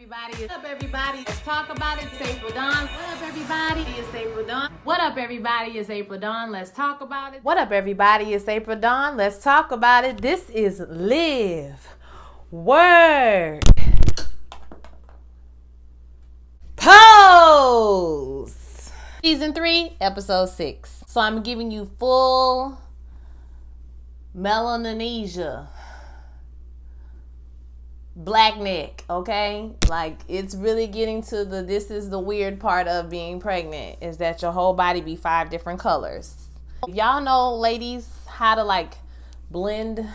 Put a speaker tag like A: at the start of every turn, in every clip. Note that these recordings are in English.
A: everybody? What up, everybody? Let's talk about it. It's April Dawn. What up, everybody? It's April Dawn. What up, everybody? It's April Dawn. Let's talk about it. What up, everybody? It's April Dawn. Let's talk about it. This is Live Word Pose Season 3, Episode 6. So I'm giving you full Melanesia. Black neck, okay? Like, it's really getting to this is the weird part of being pregnant, is that your whole body be 5 different colors. If y'all know, ladies, how to like blend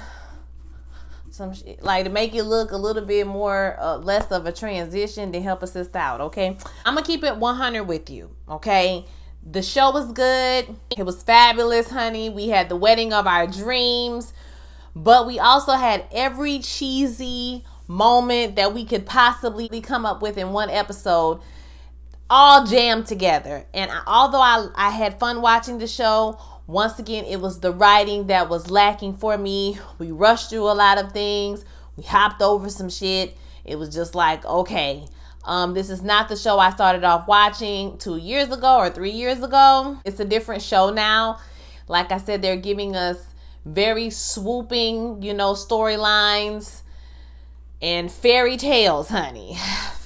A: some shit, like to make it look a little bit more less of a transition, to help us out, okay? I'm gonna keep it 100 with you, okay? The show was good. It was fabulous, honey. We had the wedding of our dreams, but we also had every cheesy moment that we could possibly come up with in one episode, all jammed together. And although I had fun watching the show, once again, it was the writing that was lacking for me. We rushed through a lot of things. We hopped over some shit. It was just like, okay, this is not the show I started off watching 2 years ago or 3 years ago. It's a different show now. Like I said, they're giving us very swooping, storylines and fairy tales, honey.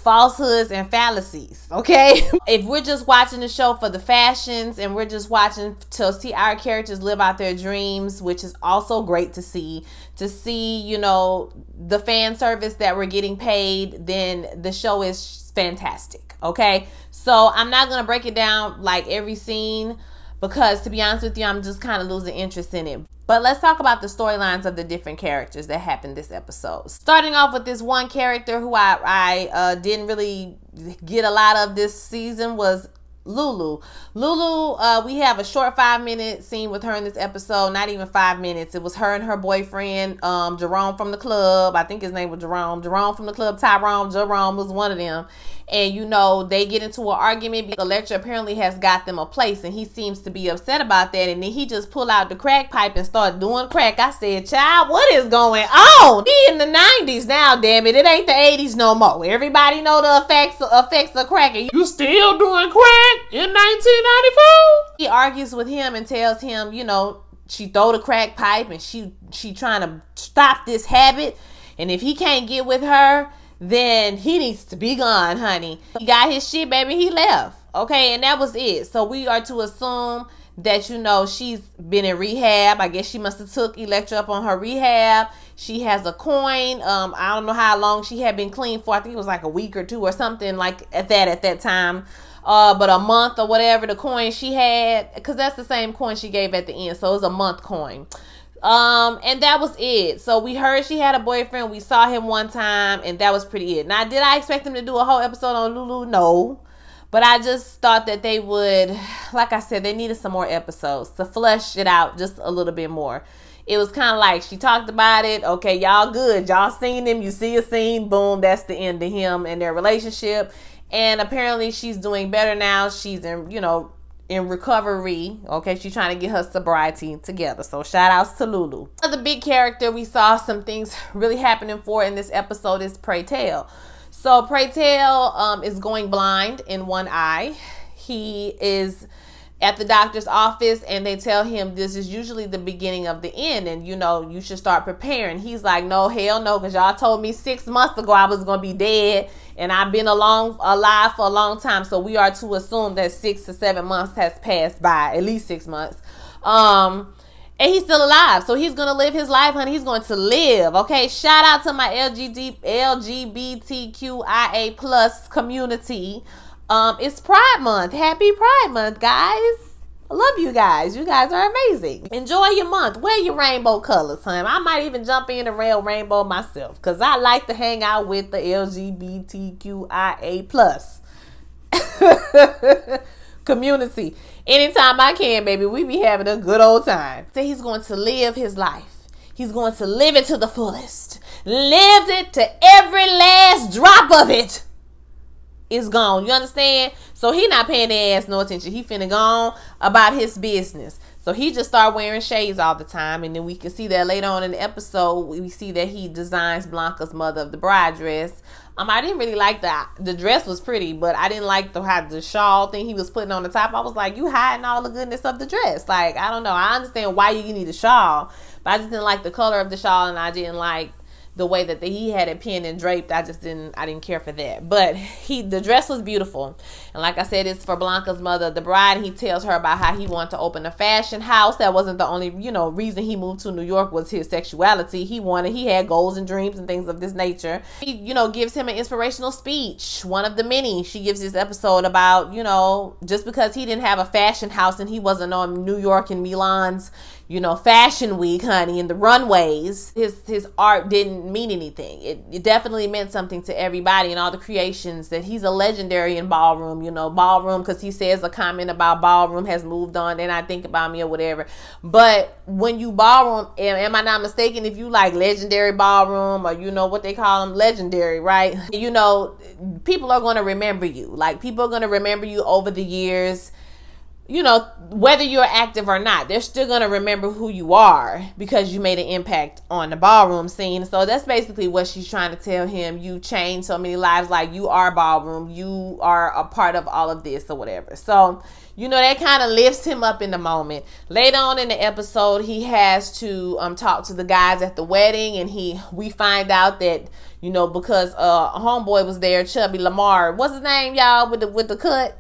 A: Falsehoods and fallacies, okay? If we're just watching the show for the fashions and we're just watching to see our characters live out their dreams, which is also great to see, the fan service that we're getting paid, then the show is fantastic, okay? So I'm not going to break it down like every scene, because to be honest with you, I'm just kind of losing interest in it. But let's talk about the storylines of the different characters that happened this episode. Starting off with this one character who I didn't really get a lot of this season was Lulu. Lulu, we have a short 5-minute scene with her in this episode. Not even 5 minutes. It was her and her boyfriend, Jerome from the club. I think his name was Jerome. Jerome from the club, Jerome was one of them. And, they get into an argument because Electra apparently has got them a place, and he seems to be upset about that. And then he just pull out the crack pipe and start doing crack. I said, child, what is going on? We in the 90s now, damn it. It ain't the 80s no more. Everybody know the effects of crack. You still doing crack in 1994? He argues with him and tells him, she throw the crack pipe and she trying to stop this habit. And if he can't get with her, then he needs to be gone, honey. He got his shit, baby. He left. Okay, and that was it. So we are to assume that, she's been in rehab. I guess she must have took Electra up on her rehab. She has a coin. I don't know how long she had been clean for. I think it was like a week or two or something like at that time. But a month or whatever, the coin she had, because that's the same coin she gave at the end. So it was a month coin. And that was it. So we heard she had a boyfriend. We saw him one time, and that was pretty it. Now, did I expect them to do a whole episode on Lulu? No. But I just thought that they would, like I said, they needed some more episodes to flesh it out just a little bit more. It was kind of like she talked about it. Okay, y'all good. Y'all seen him. You see a scene. Boom. That's the end of him and their relationship. And apparently she's doing better now. She's in recovery. Okay, she's trying to get her sobriety together. So shout outs to Lulu. Another big character we saw some things really happening for in this episode is Pray Tell. So Pray Tell is going blind in one eye. He is at the doctor's office and they tell him this is usually the beginning of the end, and you should start preparing. He's like, no, hell no, because y'all told me 6 months ago I was going to be dead, and I've been alive for a long time. So we are to assume that 6 to 7 months has passed by, at least 6 months. And he's still alive. So he's going to live his life, honey. He's going to live. Okay. Shout out to my LGBTQIA plus community. It's Pride Month. Happy Pride Month, guys. I love you guys. You guys are amazing. Enjoy your month. Wear your rainbow colors, honey. I might even jump in the rainbow myself, because I like to hang out with the LGBTQIA plus community. Anytime I can, baby, we be having a good old time. So he's going to live his life. He's going to live it to the fullest. Live it to every last drop of it. Is gone. You understand? So he not paying their ass no attention. He finna go on about his business. So he just started wearing shades all the time. And then we can see that later on in the episode, we see that he designs Blanca's mother of the bride dress. I didn't really like the dress was pretty, but I didn't like the shawl thing he was putting on the top. I was like, you hiding all the goodness of the dress. Like, I don't know. I understand why you need a shawl, but I just didn't like the color of the shawl, and I didn't like the way that he had it pinned and draped. I didn't care for that. But the dress was beautiful. And like I said, it's for Blanca's mother, the bride. He tells her about how he wanted to open a fashion house. That wasn't the only, reason he moved to New York was his sexuality. He had goals and dreams and things of this nature. He, gives him an inspirational speech. One of the many. She gives this episode about, just because he didn't have a fashion house and he wasn't on New York and Milan's, fashion week, honey, and the runways, his art didn't mean anything. It definitely meant something to everybody and all the creations. That he's a legendary in ballroom, ballroom, because he says a comment about ballroom has moved on, and I think about me or whatever. But when you ballroom, am I not mistaken, if you like legendary ballroom, or what they call them, legendary, right? People are going to remember you. Like, people are going to remember you over the years. Whether you're active or not, they're still going to remember who you are because you made an impact on the ballroom scene. So that's basically what she's trying to tell him. You changed so many lives. Like, you are ballroom. You are a part of all of this or whatever. So, that kind of lifts him up in the moment. Later on in the episode, he has to talk to the guys at the wedding, and we find out that, because a homeboy was there, Chubby Lamar. What's his name, y'all, with the cut?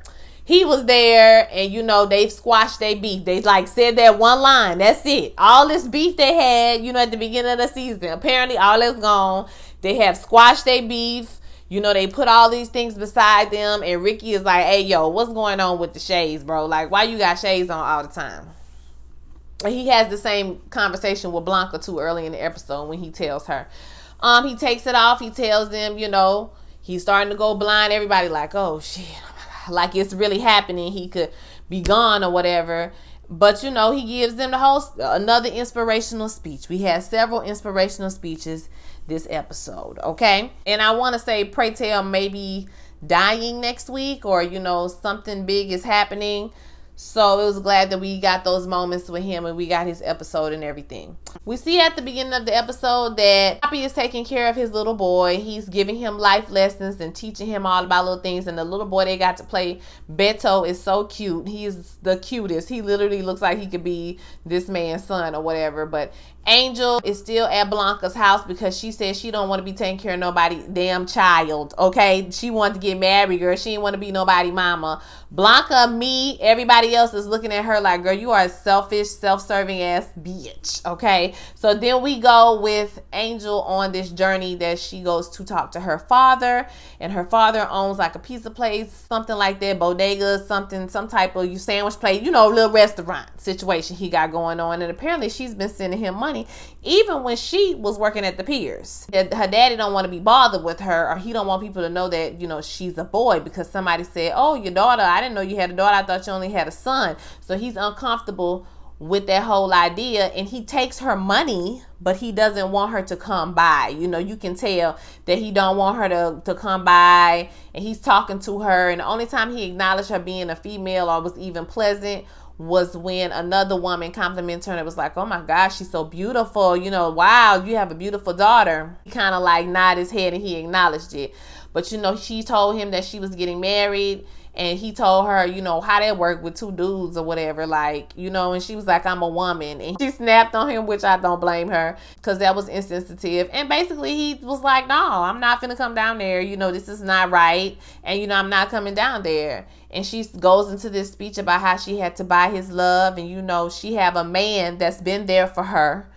A: He was there, and, they've squashed their beef. They, said that one line. That's it. All this beef they had, at the beginning of the season. Apparently, all that's gone. They have squashed their beef. They put all these things beside them. And Ricky is like, hey, yo, what's going on with the shades, bro? Like, why you got shades on all the time? And he has the same conversation with Blanca, too, early in the episode when he tells her. He takes it off. He tells them, he's starting to go blind. Everybody like, oh, shit. Like it's really happening. He could be gone or whatever. But, he gives them another inspirational speech. We had several inspirational speeches this episode, okay? And I want to say, pray tell, maybe dying next week or, something big is happening. So it was glad that we got those moments with him and we got his episode and everything. We see at the beginning of the episode that Poppy is taking care of his little boy. He's giving him life lessons and teaching him all about little things. And the little boy they got to play, Beto, is so cute. He is the cutest. He literally looks like he could be this man's son or whatever. But Angel is still at Blanca's house because she says she don't want to be taking care of nobody damn child, okay? She wanted to get married, girl. She didn't want to be nobody mama. Blanca, me, everybody else is looking at her like, girl, you are a selfish, self-serving ass bitch, okay? So then we go with Angel on this journey that she goes to talk to her father, and her father owns like a pizza place, something like that, bodega, something, some type of sandwich place, little restaurant situation he got going on. And apparently she's been sending him money even when she was working at the Piers. Her daddy don't want to be bothered with her, or he don't want people to know that, she's a boy because somebody said, oh, your daughter, I didn't know you had a daughter, I thought you only had a son. So he's uncomfortable with that whole idea, and he takes her money, but he doesn't want her to come by. You can tell that he don't want her to come by, and he's talking to her, and the only time he acknowledged her being a female or was even pleasant was when another woman complimented her and it was like, oh my gosh, she's so beautiful, wow, you have a beautiful daughter. He kind of like nodded his head and he acknowledged it. But she told him that she was getting married, and he told her, how that worked with two dudes or whatever, like, and she was like, I'm a woman. And she snapped on him, which I don't blame her, because that was insensitive. And basically he was like, no, I'm not finna come down there. This is not right. And, I'm not coming down there. And she goes into this speech about how she had to buy his love. And, she have a man that's been there for her.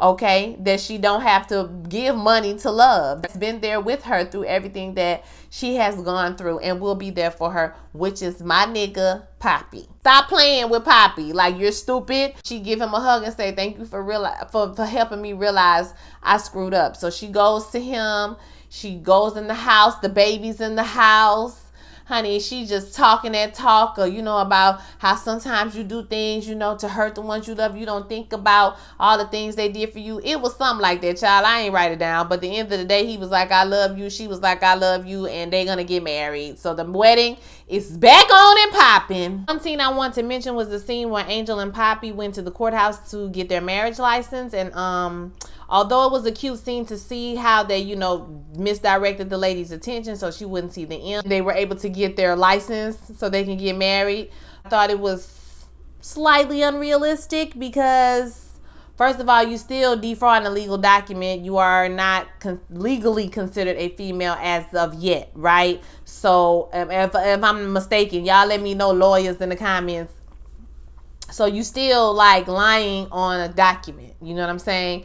A: Okay, that she don't have to give money to love. That's been there with her through everything that she has gone through and will be there for her, which is my nigga, Poppy. Stop playing with Poppy like you're stupid. She give him a hug and say, thank you for helping me realize I screwed up. So she goes to him. She goes in the house. The baby's in the house. Honey, she just talking that talk, or, about how sometimes you do things, to hurt the ones you love. You don't think about all the things they did for you. It was something like that, child. I ain't write it down. But at the end of the day, he was like, I love you. She was like, I love you. And they're going to get married. So the wedding is back on and popping. One scene I want to mention was the scene where Angel and Poppy went to the courthouse to get their marriage license. And although it was a cute scene to see how they, you know, misdirected the lady's attention so she wouldn't see the end. They were able to get their license so they can get married. I thought it was slightly unrealistic because, first of all, you still defrauding a legal document. You are not legally considered a female as of yet, right? So if I'm mistaken, y'all let me know, lawyers, in the comments. So you still like lying on a document. You know what I'm saying?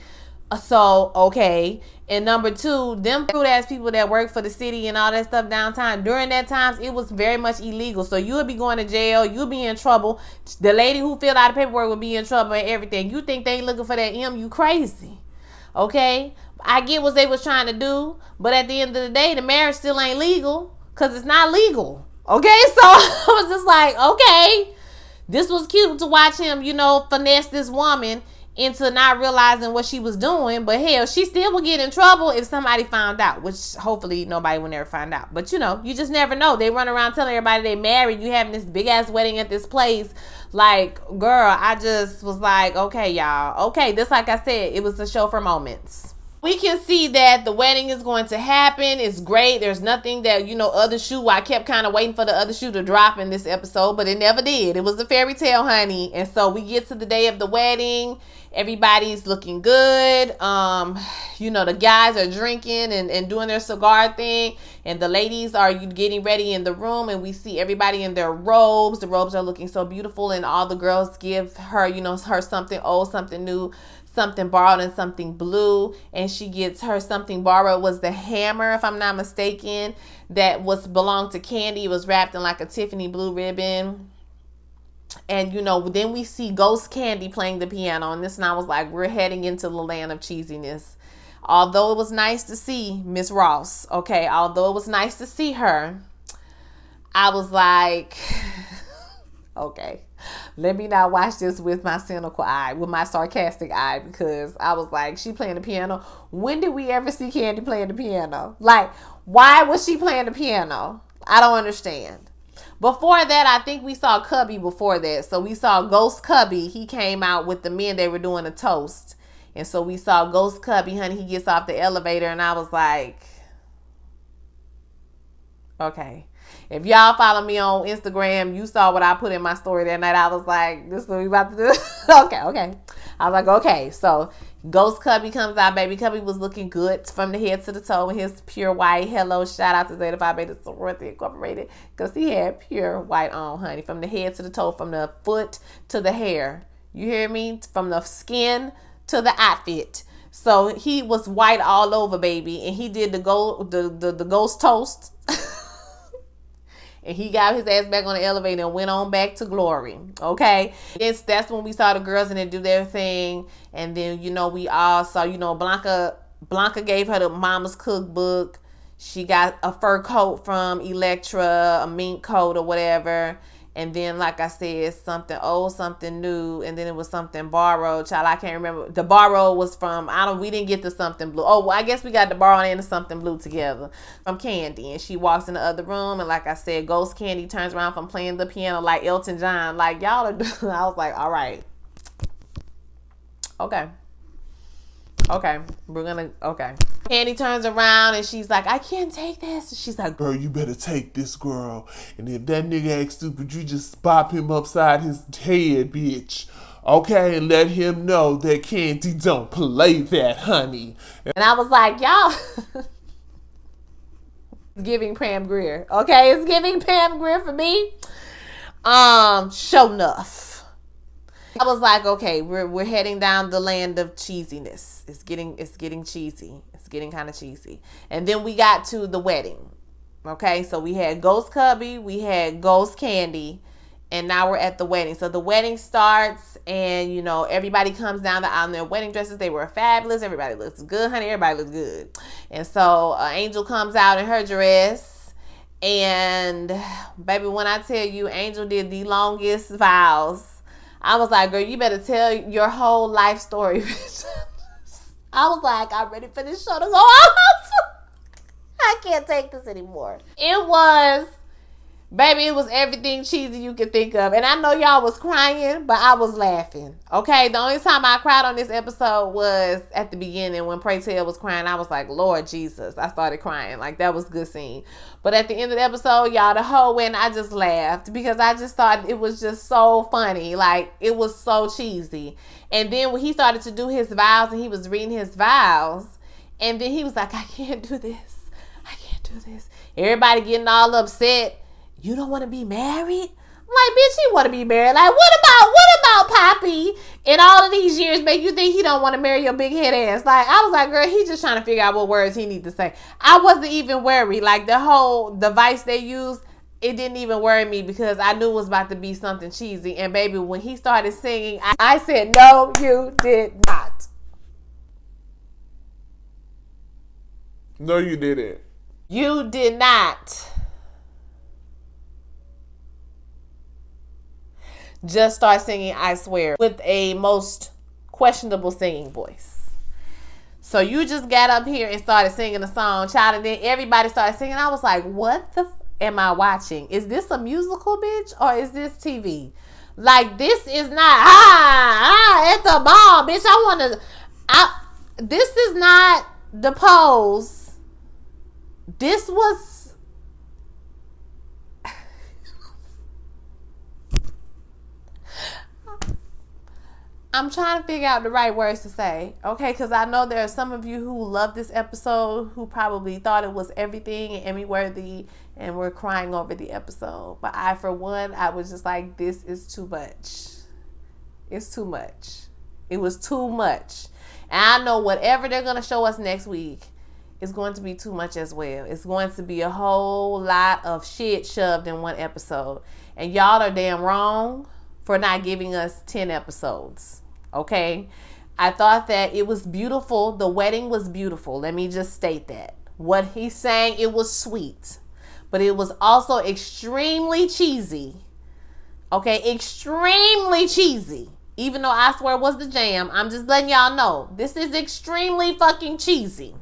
A: So, okay. And number two, them rude ass people that work for the city and all that stuff downtown, during that times, it was very much illegal. So you would be going to jail. You'll be in trouble. The lady who filled out the paperwork would be in trouble and everything. You think they ain't looking for that M? You crazy. Okay? I get what they was trying to do. But at the end of the day, the marriage still ain't legal because it's not legal. Okay? So I was just like, okay. This was cute to watch him, you know, finesse this woman into not realizing what she was doing. But hell, she still would get in trouble if somebody found out, which hopefully nobody will never find out. But you know, you just never know. They run around telling everybody they married. You having this big ass wedding at this place. Like, girl, I just was like, okay, y'all. Okay, this, like I said, it was a show for moments. We can see that the wedding is going to happen. It's great. There's nothing that, you know, other shoe. I kept kind of waiting for the other shoe to drop in this episode, but it never did. It was a fairy tale, honey. And so we get to the day of the wedding. Everybody's looking good. You know, the guys are drinking and doing their cigar thing. And the ladies are getting ready in the room. And we see everybody in their robes. The robes are looking so beautiful. And all the girls give her, you know, her something old, something new, something borrowed, and something blue. And she gets her something borrowed was the hammer, if I'm not mistaken, that was belonged to Candy. It was wrapped in like a Tiffany blue ribbon. And you know, then we see Ghost Candy playing the piano, and this, and I was like, we're heading into the land of cheesiness. Although it was nice to see Miss Ross, okay, although it was nice to see her, I was like, okay, let me not watch this with my cynical eye, with my sarcastic eye, because I was like, she playing the piano. When did we ever see Candy playing the piano? Like, why was she playing the piano? I don't understand. Before that, I think we saw Cubby before that. So we saw Ghost Cubby. He came out with the men. They were doing a toast. And so we saw Ghost Cubby, honey. He gets off the elevator, and I was like, okay. If y'all follow me on Instagram, you saw what I put in my story that night. I was like, this is what we about to do. okay. I was like, okay. So Ghost Cubby comes out. Baby Cubby was looking good from the head to the toe in his pure white. Hello, shout out to Zeta Phi Beta Sorority Incorporated, because he had pure white on, honey, from the head to the toe, from the foot to the hair. You hear me? From the skin to the outfit. So he was white all over, baby, and he did the ghost toast. And he got his ass back on the elevator and went on back to glory. Okay. That's when we saw the girls and they do their thing. And then, you know, we all saw, you know, Blanca gave her the mama's cookbook. She got a fur coat from Electra, a mink coat or whatever. And then, like I said, something old, something new, and then it was something borrowed. Child, I can't remember. The borrowed was from, we didn't get the something blue. Oh, well, I guess we got the borrowed and the something blue together from Candy. And she walks in the other room, and like I said, Ghost Candy turns around from playing the piano like Elton John. Like, y'all are doing, I was like, all right. Okay, okay. Candy turns around and she's like, I can't take this. And she's like,
B: girl, you better take this, girl. And if that nigga acts stupid, you just bop him upside his head, bitch. Okay, and let him know that Candy don't play that, honey.
A: And I was like, y'all, it's giving Pam Grier. Okay, it's giving Pam Grier for me. Show enough. I was like, okay, we're heading down the land of cheesiness. It's getting cheesy. It's getting kind of cheesy. And then we got to the wedding. Okay, so we had Ghost Cubby, we had Ghost Candy, and now we're at the wedding. So the wedding starts, and you know, everybody comes down the aisle in their wedding dresses. They were fabulous. Everybody looks good, honey. Everybody looks good. And so Angel comes out in her dress, and baby, when I tell you, Angel did the longest vows. I was like, girl, you better tell your whole life story. I was like, I'm ready for this show to go off. I can't take this anymore. It was Baby, it was everything cheesy you could think of. And I know y'all was crying, but I was laughing. Okay? The only time I cried on this episode was at the beginning when Pray Tell was crying. I was like, Lord Jesus. I started crying. Like, that was a good scene. But at the end of the episode, y'all, the whole wedding, I just laughed because I just thought it was just so funny. Like, it was so cheesy. And then when he started to do his vows and he was reading his vows, and then he was like, I can't do this. I can't do this. Everybody getting all upset. You don't want to be married? I'm like, bitch, he want to be married. Like, what about Poppy in all of these years make you think he don't want to marry your big head ass? Like, I was like, girl, he just trying to figure out what words he need to say. I wasn't even worried. Like, the whole device they used, it didn't even worry me because I knew it was about to be something cheesy. And baby, when he started singing, I said, no, you did not.
B: No, you didn't.
A: You did not. Just start singing I Swear with a most questionable singing voice. So you just got up here and started singing a song, child, and then everybody started singing. I was like, what the am I watching? Is this a musical, bitch, or is this TV? Like, this is not at the ball, bitch. This is not the pose. This was I'm trying to figure out the right words to say, okay? Because I know there are some of you who love this episode who probably thought it was everything and Emmy worthy and were crying over the episode. But I, for one, I was just like, this is too much. It's too much. It was too much. And I know whatever they're going to show us next week is going to be too much as well. It's going to be a whole lot of shit shoved in one episode. And y'all are damn wrong for not giving us 10 episodes. Okay, I thought that it was beautiful. The wedding was beautiful. Let me just state that. What he sang, it was sweet, but it was also extremely cheesy. Okay, extremely cheesy. Even though I Swear was the jam, I'm just letting y'all know this is extremely fucking cheesy.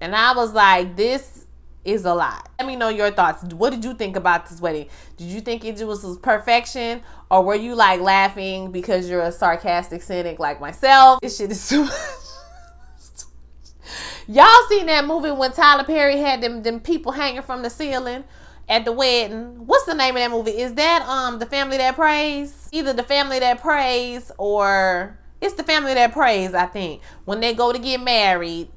A: And I was like, this is a lot. Let me know your thoughts. What did you think about this wedding? Did you think it was perfection, or were you like laughing because you're a sarcastic cynic like myself? This shit is too much. Y'all seen that movie when Tyler Perry had them people hanging from the ceiling at the wedding? What's the name of that movie? Is that The Family That Prays? Either The Family That Prays or it's The Family That Prays, I think. When they go to get married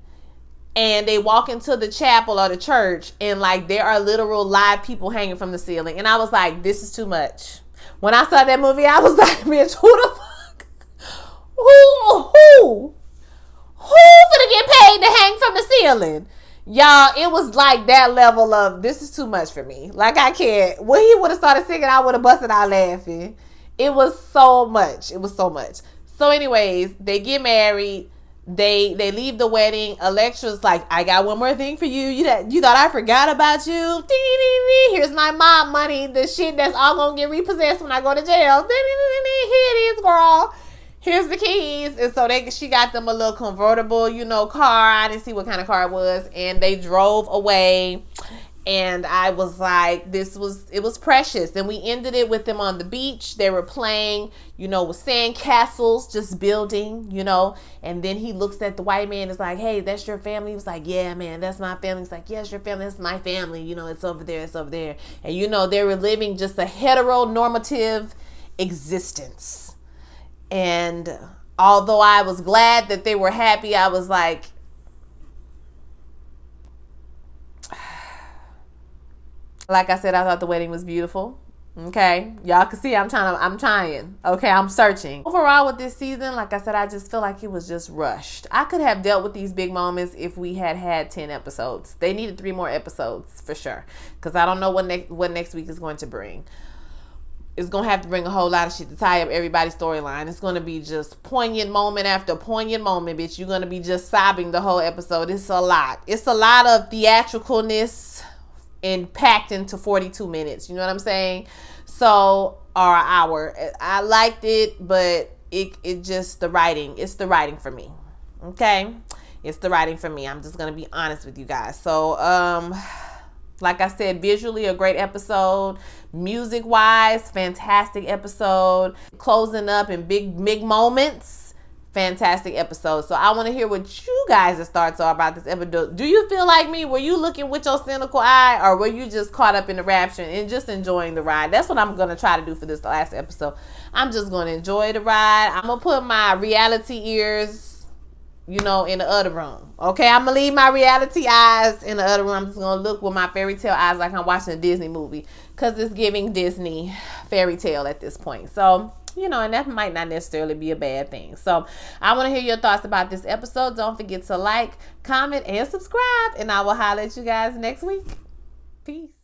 A: and they walk into the chapel or the church and like there are literal live people hanging from the ceiling. And I was like, this is too much. When I saw that movie, I was like, bitch, who the fuck? Who finna get paid to hang from the ceiling? Y'all, it was like that level of, this is too much for me. Like, I can't. When he would have started singing, I would have busted out laughing. It was so much. It was so much. So anyways, they get married. They leave the wedding. Electra's like, I got one more thing for you. You thought I forgot about you? Here's my mom money. The shit that's all gonna get repossessed when I go to jail. Here it is, girl. Here's the keys. And so she got them a little convertible, car. I didn't see what kind of car it was. And they drove away. And I was like, it was precious. And we ended it with them on the beach. They were playing, with sand castles, just building, And then he looks at the white man. It's like, hey, that's your family? He was like, yeah, man, that's my family. He's like, yes, your family. That's my family. It's over there. It's over there. And, they were living just a heteronormative existence. And although I was glad that they were happy, I was like, like I said, I thought the wedding was beautiful. Okay, y'all can see I'm trying. Okay, I'm searching. Overall with this season, like I said, I just feel like it was just rushed. I could have dealt with these big moments if we had 10 episodes. They needed 3 more episodes for sure, because I don't know what next week is going to bring. It's going to have to bring a whole lot of shit to tie up everybody's storyline. It's going to be just poignant moment after poignant moment, bitch. You're going to be just sobbing the whole episode. It's a lot. It's a lot of theatricalness and packed into 42 minutes. You know what I'm saying? So, or an hour. I liked it, but it just, the writing. It's the writing for me. Okay? It's the writing for me. I'm just going to be honest with you guys. So, Like I said, visually a great episode. Music wise, fantastic episode. Closing up in big moments, fantastic episode. So I want to hear what you guys' thoughts are about this episode. Do you feel like me? Were you looking with your cynical eye, or were you just caught up in the rapture and just enjoying the ride? That's what I'm going to try to do for this last episode. I'm just going to enjoy the ride. I'm going to put my reality ears, in the other room. Okay, I'm gonna leave my reality eyes in the other room. I'm just gonna look with my fairy tale eyes like I'm watching a Disney movie, because it's giving Disney fairy tale at this point. So, and that might not necessarily be a bad thing. So I want to hear your thoughts about this episode. Don't forget to like, comment, and subscribe, and I will holler at you guys next week. Peace.